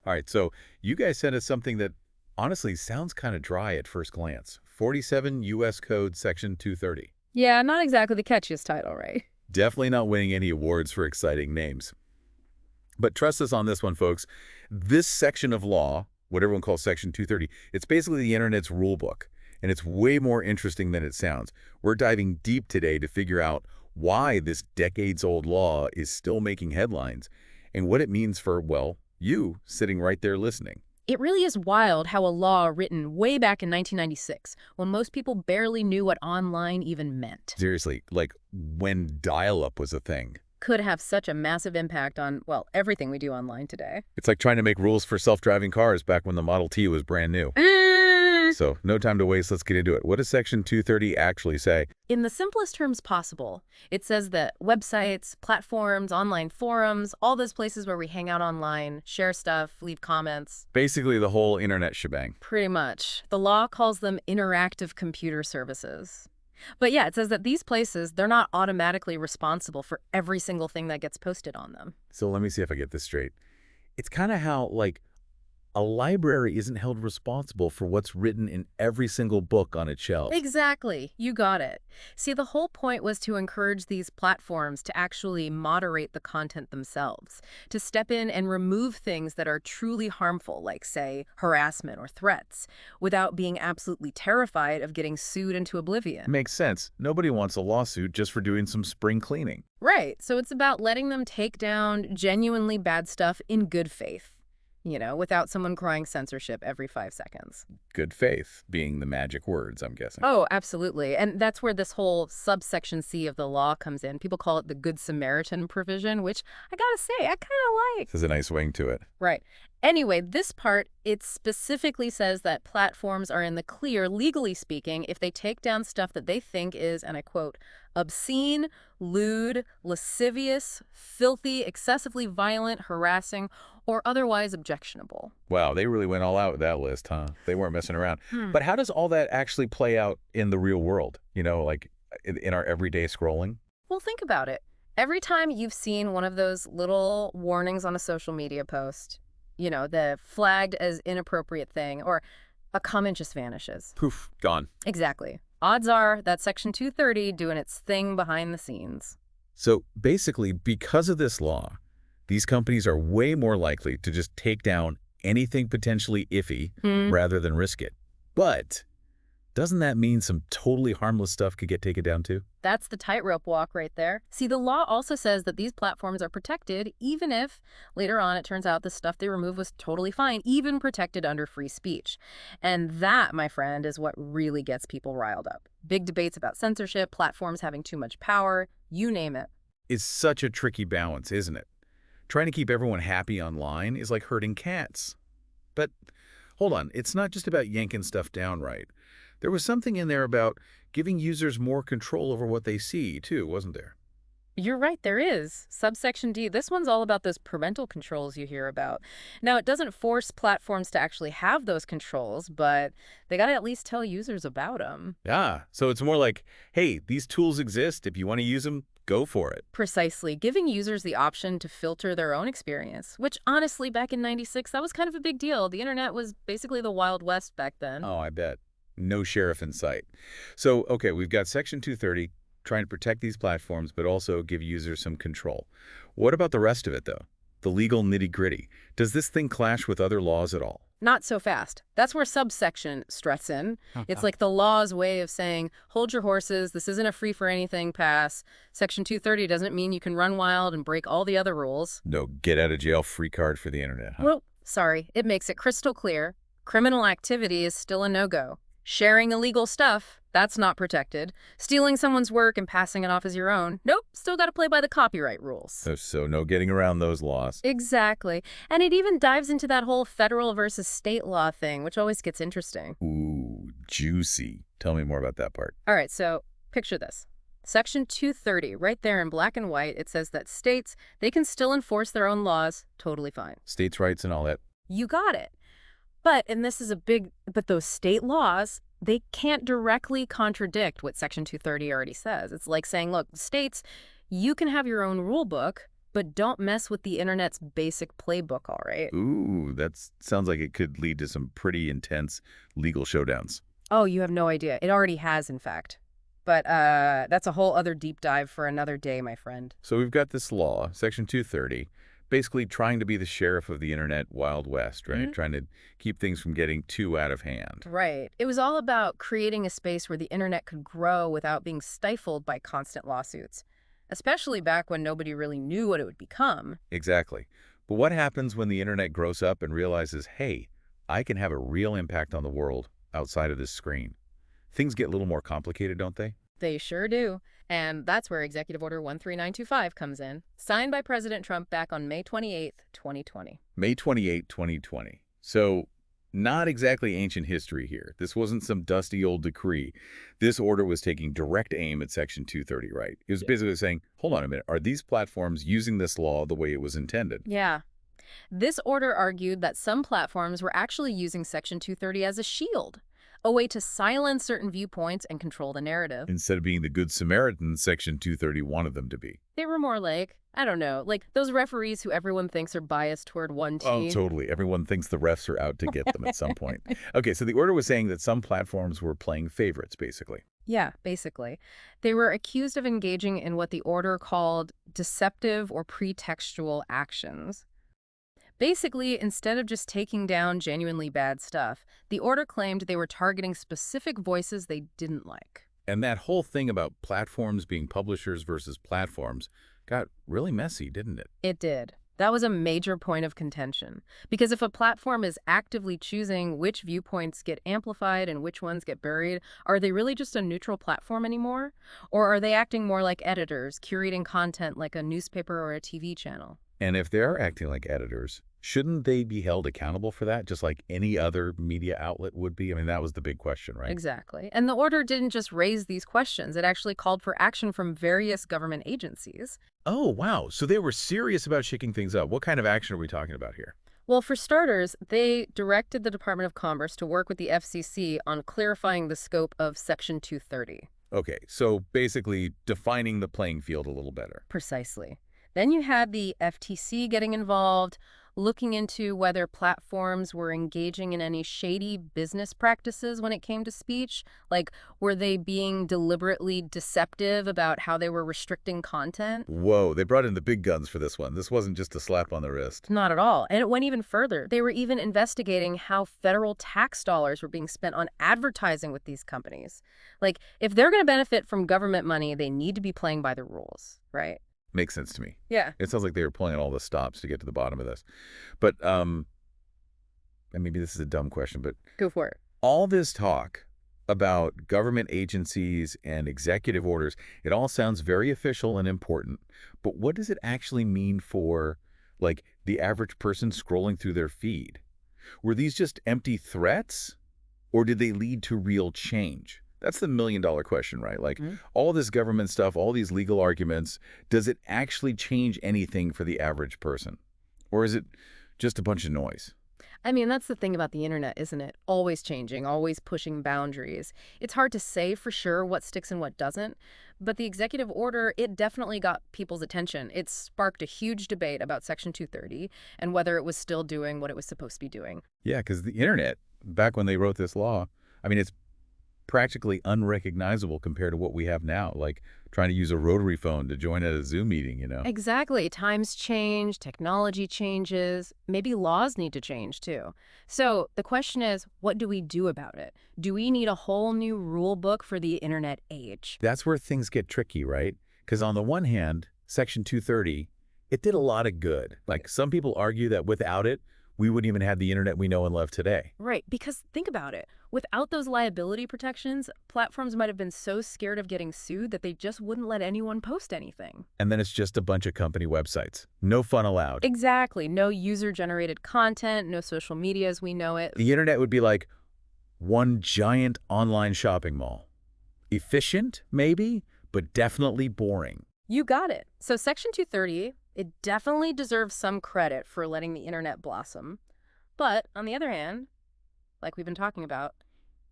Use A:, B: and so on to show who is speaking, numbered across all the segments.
A: All right, so you guys sent us something that honestly sounds kind of dry at first glance. 47 U.S. Code Section 230.
B: Yeah, not exactly the catchiest title, right?
A: Definitely not winning any awards for exciting names. But trust us on this one, folks. This section of law, what everyone calls Section 230, it's basically the Internet's rule book, and it's way more interesting than it sounds. We're diving deep today to figure out why this decades-old law is still making headlines and what it means for, well, you sitting right there listening.
B: It really is wild how a law written way back in 1996, when most people barely knew what online even meant,
A: Seriously, like when dial-up was a thing.
B: could have such a massive impact on, well, everything we do online today.
A: It's like trying to make rules for self-driving cars back when the Model T was brand new. So, no time to waste, let's get into it. What does Section 230 actually say?
B: In the simplest terms possible, it says that websites, platforms, online forums, all those places where we hang out online, share stuff, leave comments,
A: Basically the whole internet shebang.
B: pretty much. The law calls them interactive computer services. But yeah, it says that these places, they're not automatically responsible for every single thing that gets posted on them.
A: So let me see if I get this straight. It's kind of how, like, a library isn't held responsible for what's written in every single book on its shelf.
B: Exactly. You got it. See, the whole point was to encourage these platforms to actually moderate the content themselves, to step in and remove things that are truly harmful, like, say, harassment or threats, without being absolutely terrified of getting sued into oblivion.
A: Makes sense. Nobody wants a lawsuit just for doing some spring cleaning.
B: Right. So it's about letting them take down genuinely bad stuff in good faith, without someone crying censorship every 5 seconds.
A: Good faith being the magic words, I'm guessing.
B: Oh, absolutely. And that's where this whole subsection C of the law comes in. People call it the Good Samaritan provision, which I gotta say, I kind of like.
A: There's a nice wing to it.
B: Right. Anyway, this part, it specifically says that platforms are in the clear, legally speaking, if they take down stuff that they think is, and I quote, obscene, lewd, lascivious, filthy, excessively violent, harassing, or otherwise objectionable.
A: Wow, they really went all out with that list, huh? They weren't messing around. But how does all that actually play out in the real world? Like in our everyday scrolling?
B: Well, think about it. Every time you've seen one of those little warnings on a social media post, the flagged as inappropriate thing, or a comment just vanishes.
A: Poof, gone.
B: Exactly. Odds are that's Section 230 doing its thing behind the scenes.
A: So basically, because of this law, these companies are way more likely to just take down anything potentially iffy rather than risk it. But doesn't that mean some totally harmless stuff could get taken down too?
B: That's the tightrope walk right there. See, the law also says that these platforms are protected even if later on it turns out the stuff they remove was totally fine, even protected under free speech. And that, my friend, is what really gets people riled up. Big debates about censorship, platforms having too much power, you name it.
A: It's such a tricky balance, isn't it? Trying to keep everyone happy online is like herding cats. But hold on, it's not just about yanking stuff down right. There was something in there about giving users more control over what they see, too, wasn't there?
B: You're right, there is. Subsection D, this one's all about those parental controls you hear about. Now, it doesn't force platforms to actually have those controls, but they gotta at least tell users about them.
A: Yeah, so it's more like, hey, these tools exist. If you want to use them, go for it.
B: Precisely, giving users the option to filter their own experience, which honestly, back in '96, that was kind of a big deal. The internet was basically the Wild West back then.
A: Oh, I bet. No sheriff in sight. So, okay, we've got Section 230 trying to protect these platforms, but also give users some control. What about the rest of it, though? The legal nitty-gritty. Does this thing clash with other laws at all?
B: Not so fast. That's where subsection struts in. It's like the law's way of saying, hold your horses, this isn't a free-for-anything pass. Section 230 doesn't mean you can run wild and break all the other rules.
A: No get-out-of-jail-free card for the internet, huh?
B: Well, sorry, it makes it crystal clear. Criminal activity is still a no-go. Sharing illegal stuff, that's not protected. Stealing someone's work and passing it off as your own, nope, still got to play by the copyright rules.
A: So no getting around those laws.
B: Exactly. And it even dives into that whole federal versus state law thing, which always gets interesting.
A: Ooh, juicy. Tell me more about that part.
B: All right, so picture this. Section 230, right there in black and white, it says that states, they can still enforce their own laws, totally fine.
A: States' rights and all that.
B: You got it. But, and this is but those state laws, they can't directly contradict what Section 230 already says. It's like saying, look, states, you can have your own rule book, but don't mess with the internet's basic playbook, all right?
A: Ooh, that sounds like it could lead to some pretty intense legal showdowns.
B: Oh, you have no idea. It already has, in fact. But that's a whole other deep dive for another day, my friend.
A: So we've got this law, Section 230, basically trying to be the sheriff of the internet Wild West, right?
B: Mhm.
A: Trying to keep things from getting too out of hand.
B: Right. It was all about creating a space where the internet could grow without being stifled by constant lawsuits, especially back when nobody really knew what it would become.
A: Exactly. But what happens when the internet grows up and realizes, hey, I can have a real impact on the world outside of this screen? Things get a little more complicated, don't they?
B: They sure do. And that's where Executive Order 13925 comes in, signed by President Trump back on May 28th, 2020.
A: May 28, 2020. So not exactly ancient history here. This wasn't some dusty old decree. This order was taking direct aim at Section 230, right? It was basically saying, hold on a minute, are these platforms using this law the way it was intended?
B: Yeah. This order argued that some platforms were actually using Section 230 as a shield, a way to silence certain viewpoints and control the narrative.
A: Instead of being the good Samaritan Section 230 wanted them to be.
B: They were more like, I don't know, like those referees who everyone thinks are biased toward one
A: Oh,
B: team.
A: totally. Everyone thinks the refs are out to get them at some point. Okay, so the order was saying that some platforms were playing favorites, basically.
B: Yeah, basically. They were accused of engaging in what the order called deceptive or pretextual actions. Basically, instead of just taking down genuinely bad stuff, the order claimed they were targeting specific voices they didn't like.
A: And that whole thing about platforms being publishers versus platforms got really messy, didn't it?
B: It did. That was a major point of contention. Because if a platform is actively choosing which viewpoints get amplified and which ones get buried, are they really just a neutral platform anymore? Or are they acting more like editors, curating content like a newspaper or a TV channel?
A: And if they're acting like editors, shouldn't they be held accountable for that, just like any other media outlet would be? I mean, that was the big question, right?
B: Exactly. And the order didn't just raise these questions, it actually called for action from various government agencies.
A: Oh, wow. So they were serious about shaking things up. What kind of action are we talking about here?
B: Well, for starters, they directed the Department of Commerce to work with the FCC on clarifying the scope of Section 230.
A: Okay, so basically defining the playing field a little better.
B: Precisely. Then you had the FTC getting involved, looking into whether platforms were engaging in any shady business practices when it came to speech. Like, were they being deliberately deceptive about how they were restricting content?
A: Whoa, they brought in the big guns for this one. This wasn't just a slap on the wrist.
B: Not at all. And it went even further. They were even investigating how federal tax dollars were being spent on advertising with these companies. Like, if they're going to benefit from government money, they need to be playing by the rules, right?
A: Makes sense to me.
B: Yeah.
A: It sounds like they were pulling out all the stops to get to the bottom of this. But, and maybe this is a dumb question, but
B: Go for it.
A: all this talk about government agencies and executive orders, it all sounds very official and important. But what does it actually mean for, like, the average person scrolling through their feed? Were these just empty threats, or did they lead to real change? That's the million-dollar question, right? Like, all this government stuff, all these legal arguments, does it actually change anything for the average person? Or is it just a bunch of noise?
B: I mean, that's the thing about the internet, isn't it? Always changing, always pushing boundaries. It's hard to say for sure what sticks and what doesn't, but the executive order, it definitely got people's attention. It sparked a huge debate about Section 230 and whether it was still doing what it was supposed to be doing.
A: Yeah, because the internet, back when they wrote this law, I mean, it's practically unrecognizable compared to what we have now, like trying to use a rotary phone to join at a Zoom meeting, you know?
B: Exactly. Times change, technology changes, maybe laws need to change too. So the question is, what do we do about it? Do we need a whole new rule book for the internet age?
A: That's where things get tricky, right? Because on the one hand, Section 230, it did a lot of good. Like, some people argue that without it, we wouldn't even have the internet we know and love today.
B: Right, because think about it. Without those liability protections, platforms might have been so scared of getting sued that they just wouldn't let anyone post anything.
A: And then it's just a bunch of company websites. No fun allowed.
B: Exactly. No user-generated content, no social media as we know it.
A: The internet would be like one giant online shopping mall. Efficient, maybe, but definitely boring.
B: You got it. So Section 230, it definitely deserves some credit for letting the internet blossom. But on the other hand, like we've been talking about,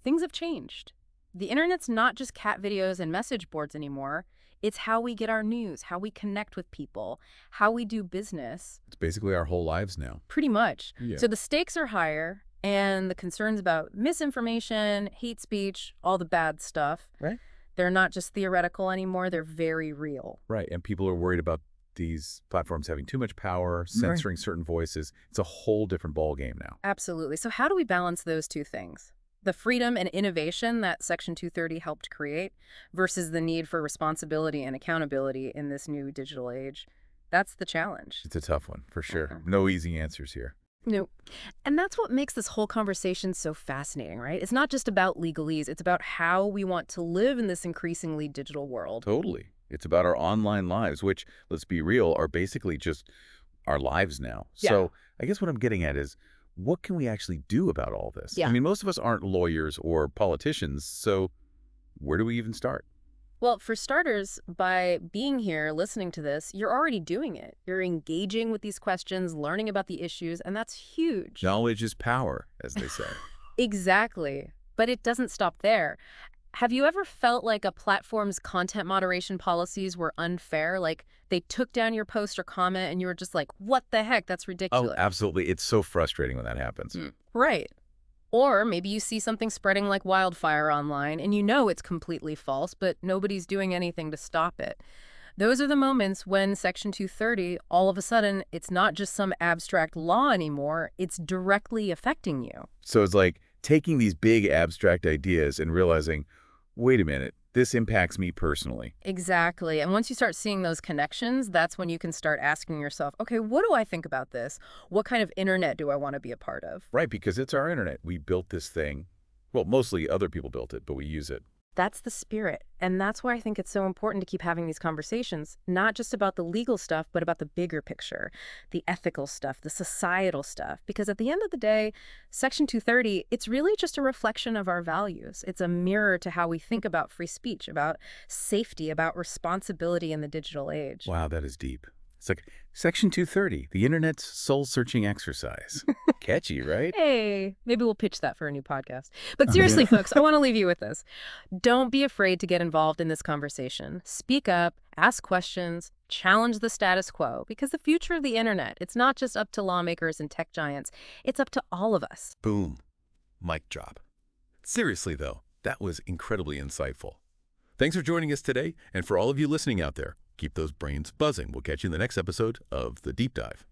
B: things have changed. The internet's not just cat videos and message boards anymore. It's how we get our news, how we connect with people, how we do business.
A: It's basically our whole lives now.
B: Pretty much.
A: Yeah.
B: So the stakes are higher, and the concerns about misinformation, hate speech, all the bad stuff,
A: Right.
B: they're not just theoretical anymore, they're very real.
A: Right, and people are worried about these platforms having too much power, censoring certain voices. It's a whole different ballgame now.
B: Absolutely. So how do we balance those two things? The freedom and innovation that Section 230 helped create versus the need for responsibility and accountability in this new digital age. That's the challenge.
A: It's a tough one, for sure.
B: Mhm.
A: No easy answers here.
B: No. And that's what makes this whole conversation so fascinating, right? It's not just about legalese. It's about how we want to live in this increasingly digital world.
A: Totally. It's about our online lives, which, let's be real, are basically just our lives now.
B: Yeah.
A: So I guess what I'm getting at is, what can we actually do about all this?
B: Yeah.
A: I mean, most of us aren't lawyers or politicians, so where do we even start?
B: Well, for starters, by being here, listening to this, you're already doing it. You're engaging with these questions, learning about the issues, and that's huge.
A: Knowledge is power, as they say.
B: Exactly. But it doesn't stop there. Have you ever felt like a platform's content moderation policies were unfair? Like they took down your post or comment and you were just like, what the heck? That's
A: Oh,
B: ridiculous.
A: absolutely. It's so frustrating when that happens.
B: Right. Or maybe you see something spreading like wildfire online and you know it's completely false, but nobody's doing anything to stop it. Those are the moments when Section 230, all of a sudden, it's not just some abstract law anymore, it's directly affecting you.
A: So it's like taking these big abstract ideas and realizing, wait a minute, this impacts me personally.
B: Exactly. And once you start seeing those connections, that's when you can start asking yourself, okay, what do I think about this? What kind of internet do I want to be a part of?
A: Right, because it's our internet. We built this thing. Well, mostly other people built it, but we use it.
B: That's the spirit. And that's why I think it's so important to keep having these conversations, not just about the legal stuff, but about the bigger picture, the ethical stuff, the societal stuff. Because at the end of the day, Section 230, it's really just a reflection of our values. It's a mirror to how we think about free speech, about safety, about responsibility in the digital age.
A: Wow, that is deep. It's like Section 230, the internet's soul-searching exercise. Catchy, right?
B: Hey, maybe we'll pitch that for a new podcast. But seriously, folks, I want to leave you with this. Don't be afraid to get involved in this conversation. Speak up, ask questions, challenge the status quo, because the future of the internet, it's not just up to lawmakers and tech giants. It's up to all of us.
C: Boom. Mic drop. Seriously, though, that was incredibly insightful. Thanks for joining us today, and for all of you listening out there, keep those brains buzzing. We'll catch you in the next episode of The Deep Dive.